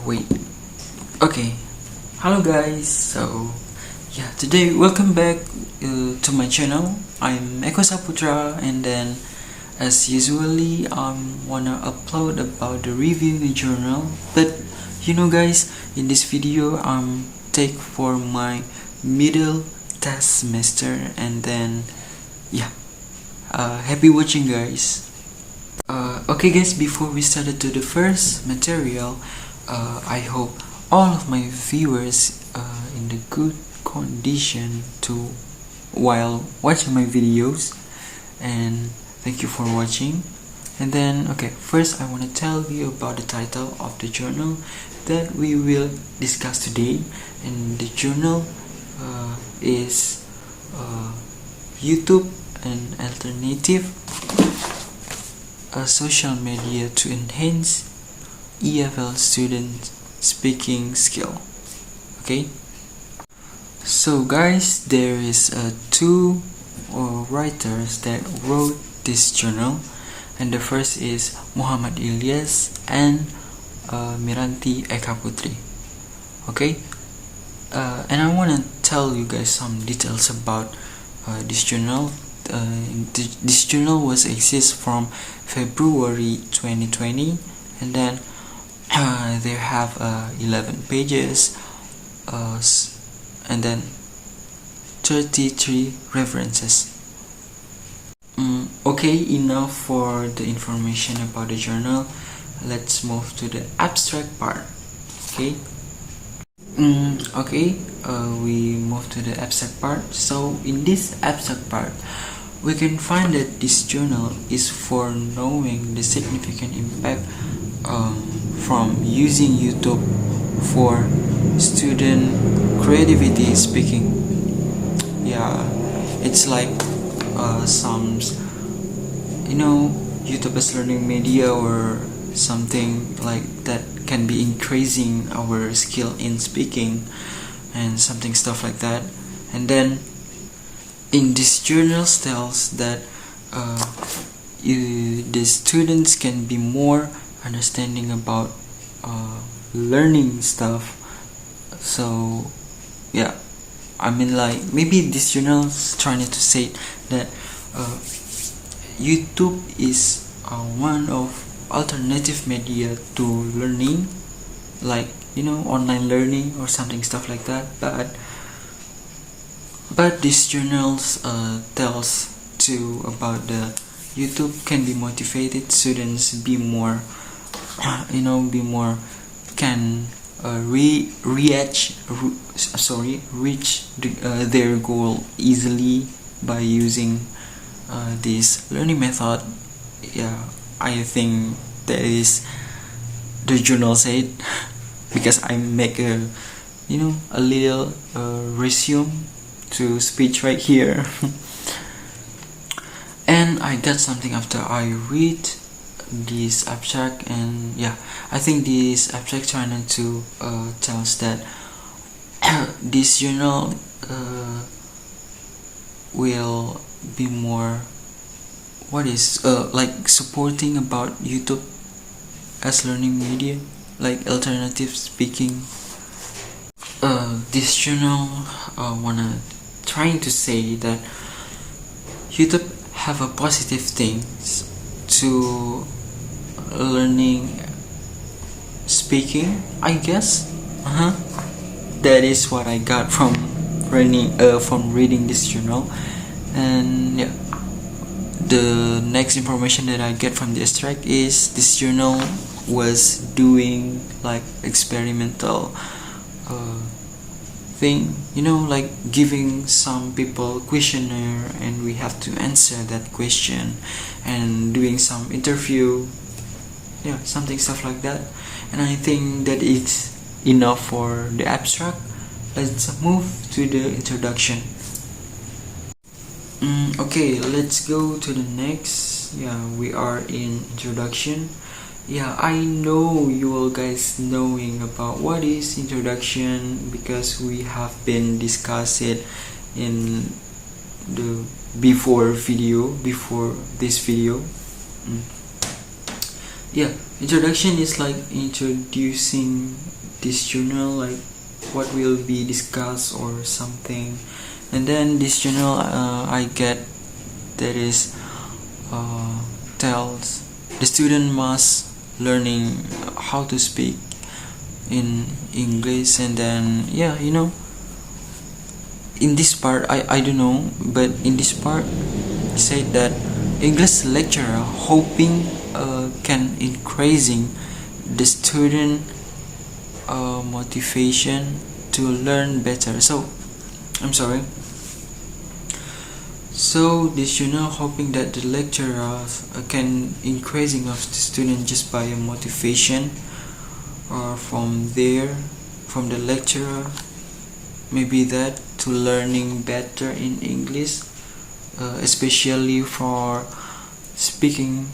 Wait. Okay. Hello guys. So yeah, today welcome back to my channel. I'm Eko Saputra, and then as usually wanna upload about the review in the journal. But you know guys, in this video take for my middle test semester, and then yeah, happy watching guys. Okay guys, before we started to the first material, I hope all of my viewers in the good condition to while watching my videos, and thank you for watching. And then okay, first I want to tell you about the title of the journal that we will discuss today. And the journal is YouTube an alternative social media to enhance EFL student speaking skill. Okay, so guys, there is two writers that wrote this journal, and the first is Muhammad Ilyas and Miranti Eka Putri. Okay, and I want to tell you guys some details about this journal. This journal was exist from February 2020, and then they have 11 pages and then 33 references. Okay, enough for the information about the journal. Let's move to the abstract part. Okay. We move to the abstract part. So in this abstract part, we can find that this journal is for knowing the significant impact from using YouTube for student creativity speaking. Yeah, it's like some, YouTube as learning media or something like that can be increasing our skill in speaking and something stuff like that. And then in this journal tells that the students can be more understanding about learning stuff. So yeah, I mean, like, maybe this journal is trying to say that YouTube is one of alternative media to learning, like online learning or something stuff like that. But this journals tells too about the YouTube can be motivated students be more can reach their goal easily by using this learning method. Yeah, I think that is the journal said, because I make a little resume to speech right here. And I got something after I read this abstract, and yeah, I think this abstract trying to tells that this journal will be more like supporting about YouTube as learning media, like alternative speaking. This journal wanna trying to say that YouTube have a positive things to learning speaking, I guess. That is what I got from reading this journal. And yeah, the next information that I get from the extract is this journal was doing like experimental thing, like giving some people questionnaire, and we have to answer that question, and doing some interview, something stuff like that. And I think that it's enough for the abstract. Let's move to the introduction. Okay, let's go to the next. We are in introduction. I know you all guys knowing about what is introduction, because we have been discussed it in the before this video. Introduction is like introducing this journal, like what will be discussed or something. And then this journal I get that is tells the student must learning how to speak in English. And then in this part I don't know, but in this part said that English lecturer hoping can increasing the student motivation to learn better. So I'm sorry. So this journal hoping that the lecturers can increasing of the student just by a motivation or from the lecturer, maybe that to learning better in English, especially for speaking.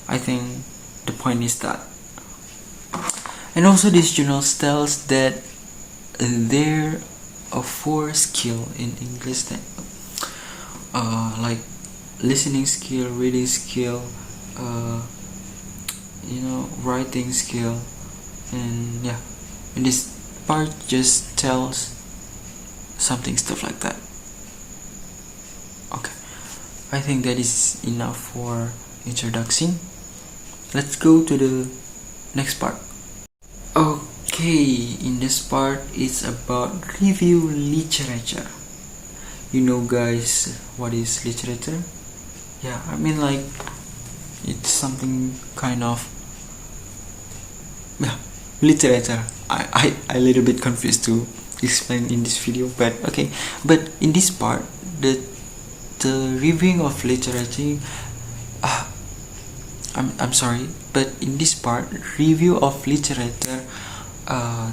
I think the point is that. And also this journal tells that there are 4 skill in English that like listening skill, reading skill, writing skill. And and this part just tells something stuff like that. Okay, I think that is enough for introduction. Let's go to the next part. Okay, in this part it's about review literature. You know guys, what is literature? I mean, like, it's something kind of literature. I a little bit confused to explain in this video, but okay. But in this part, the reviewing of literature, I'm sorry, but in this part, review of literature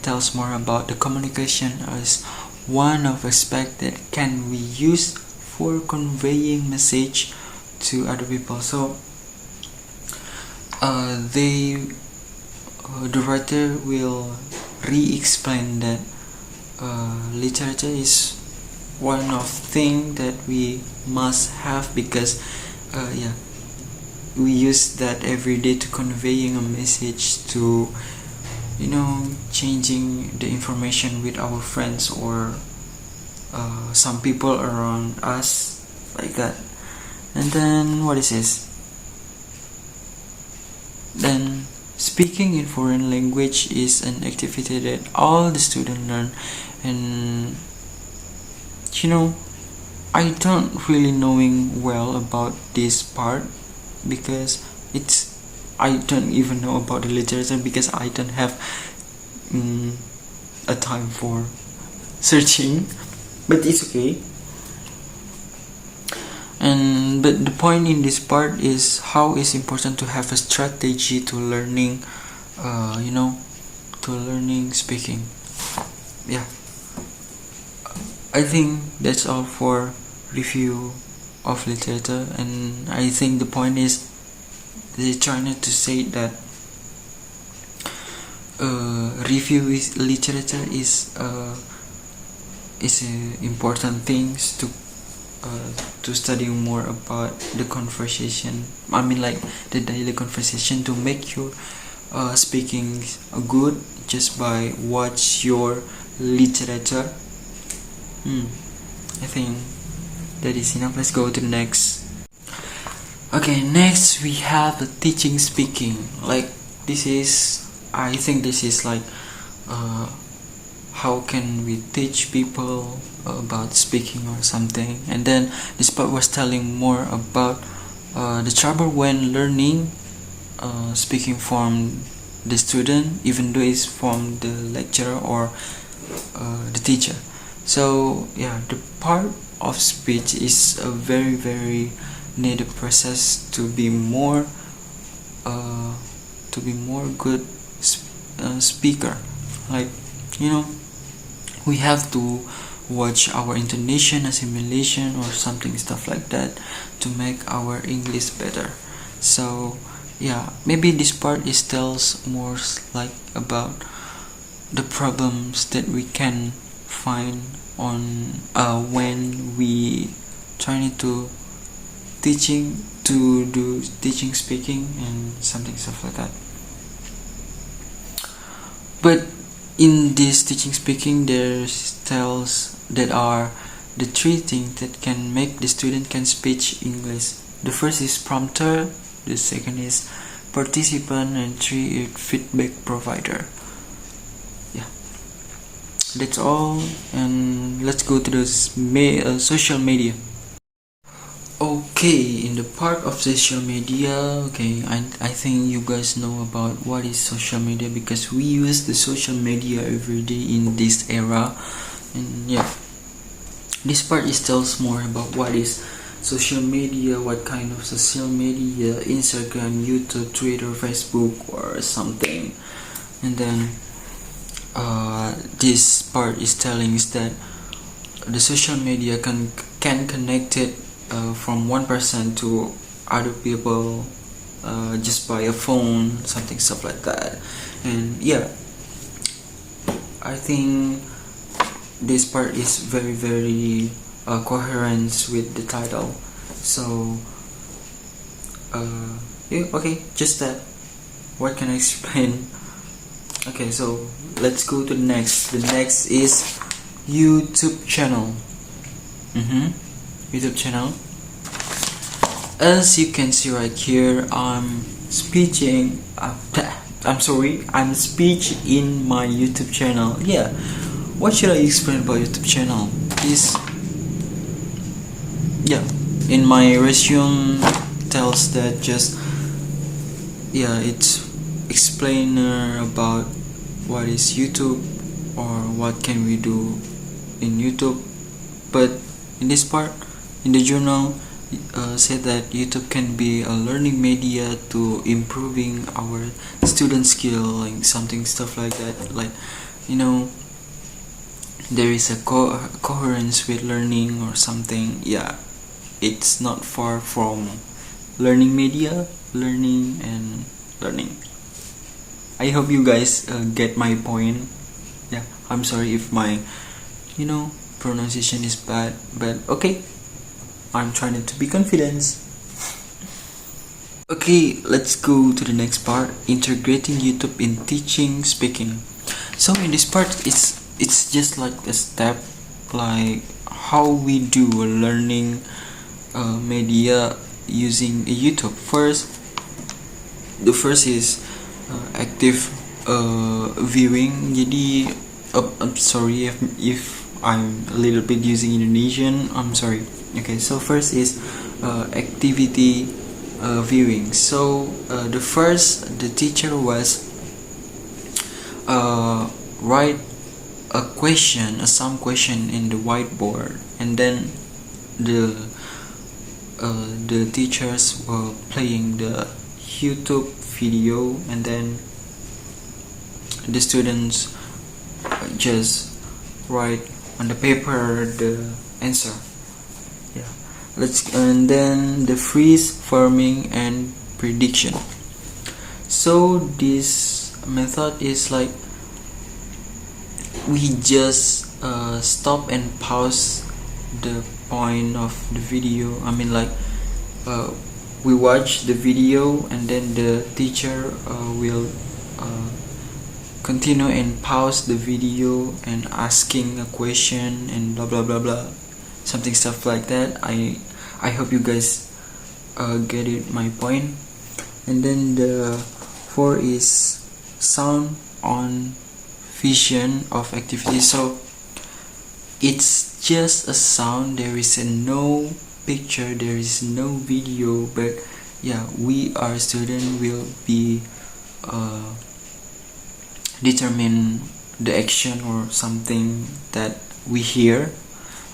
tells more about the communication as one of aspect that can be used for conveying message to other people. So the writer will re-explain that literature is one of thing that we must have, because we use that every day to conveying a message, to changing the information with our friends or some people around us, like that. And then what is this? Then speaking in foreign language is an activity that all the students learn. And I don't really knowing well about this part, because I don't even know about the literature, because I don't have a time for searching, but it's okay. But the point in this part is how it's important to have a strategy to learning to learning speaking. I think that's all for review of literature. And I think the point is they're trying to say that review is literature is important things to study more about the conversation. I mean, like the daily conversation, to make your speaking good just by watch your literature. I think that is enough. Let's go to the next. Okay, next we have the teaching speaking. Like I think this is like how can we teach people about speaking or something. And then this part was telling more about the trouble when learning speaking from the student, even though it's from the lecturer or the teacher. So the part of speech is a very, very needed process to be more good speaker. Like we have to watch our intonation, assimilation, or something stuff like that to make our English better. So maybe this part is tells more like about the problems that we can find on when we trying to do teaching speaking and something stuff like that. But in this teaching speaking, there's tells that are the three things that can make the student can speak English. The first is prompter, the second is participant, and three is feedback provider. Yeah, that's all, and let's go to the social media. Okay, in the part of social media, okay, I think you guys know about what is social media, because we use the social media every day in this era. And yeah, this part is tells more about what is social media, what kind of social media, Instagram, YouTube, Twitter, Facebook, or something. And then this part is telling us that the social media can connect it from one person to other people just by a phone, something stuff like that. And yeah, I think this part is very coherent with the title. So yeah, okay, just that. What can I explain? Okay, so let's go to the next. The next is YouTube channel. YouTube channel. As you can see right here, I'm speaking. I'm speech in my YouTube channel. Yeah, what should I explain about YouTube channel? Is yeah, in my resume tells that just it's explainer about what is YouTube or what can we do in YouTube. But in this part, in the journal, said that YouTube can be a learning media to improving our student skill, like something stuff like that. Like, you know, there is a coherence with learning or something. Yeah, it's not far from learning media, learning and learning. I hope you guys get my point. Yeah, I'm sorry if my pronunciation is bad, but okay, I'm trying to be confident. Okay, let's go to the next part, integrating YouTube in teaching speaking. So in this part, it's just like a step, like how we do a learning media using YouTube. The first is active viewing. Jadi I'm sorry if I'm a little bit using Indonesian, I'm sorry. Okay, so first is activity viewing. So the teacher was write some question in the whiteboard, and then the teachers were playing the YouTube video, and then the students just write on the paper the answer. Yeah, and then the freeze, farming, and prediction. So this method is like we just stop and pause the point of the video. I mean, like we watch the video, and then the teacher will continue and pause the video and asking a question and blah blah blah blah, something stuff like that. I hope you guys get it, my point. And then the 4 is sound on vision of activity. So it's just a sound, there is no picture, there is no video, but yeah, we our student will be determine the action or something that we hear.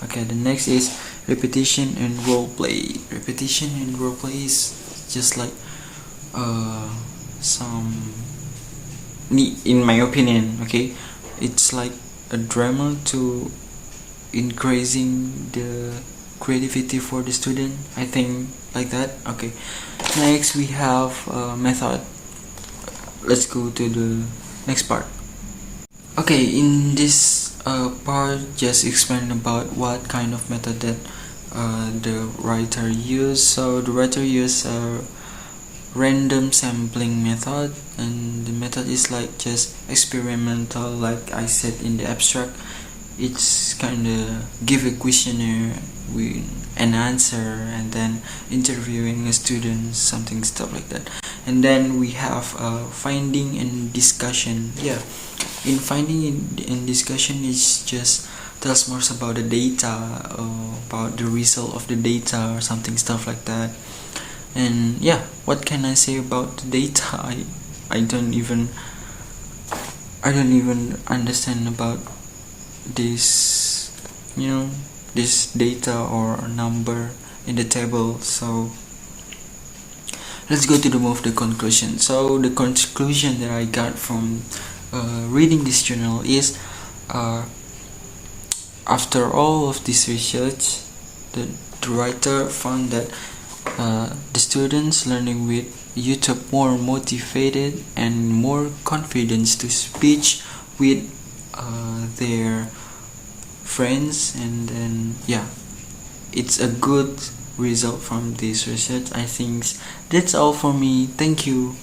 Okay, the next is repetition and role play. Repetition and role play is just like in my opinion, okay, it's like a drama to increasing the creativity for the student, I think, like that. Okay, next we have method. Let's go to the next part. Okay, in this part, just explain about what kind of method that the writer used. So the writer used random sampling method, and the method is like just experimental, like I said in the abstract. It's kinda give a questionnaire with an answer and then interviewing a student, something stuff like that. And then we have finding and discussion. Yeah, in finding in discussion is just tells more about the data, about the result of the data or something stuff like that. And yeah, what can I say about the data? I don't even understand about this, this data or number in the table. So let's go to the conclusion. So the conclusion that I got from reading this journal is, after all of this research, the writer found that the students learning with YouTube more motivated and more confidence to speak with their friends. And then yeah, it's a good result from this research. I think that's all for me. Thank you.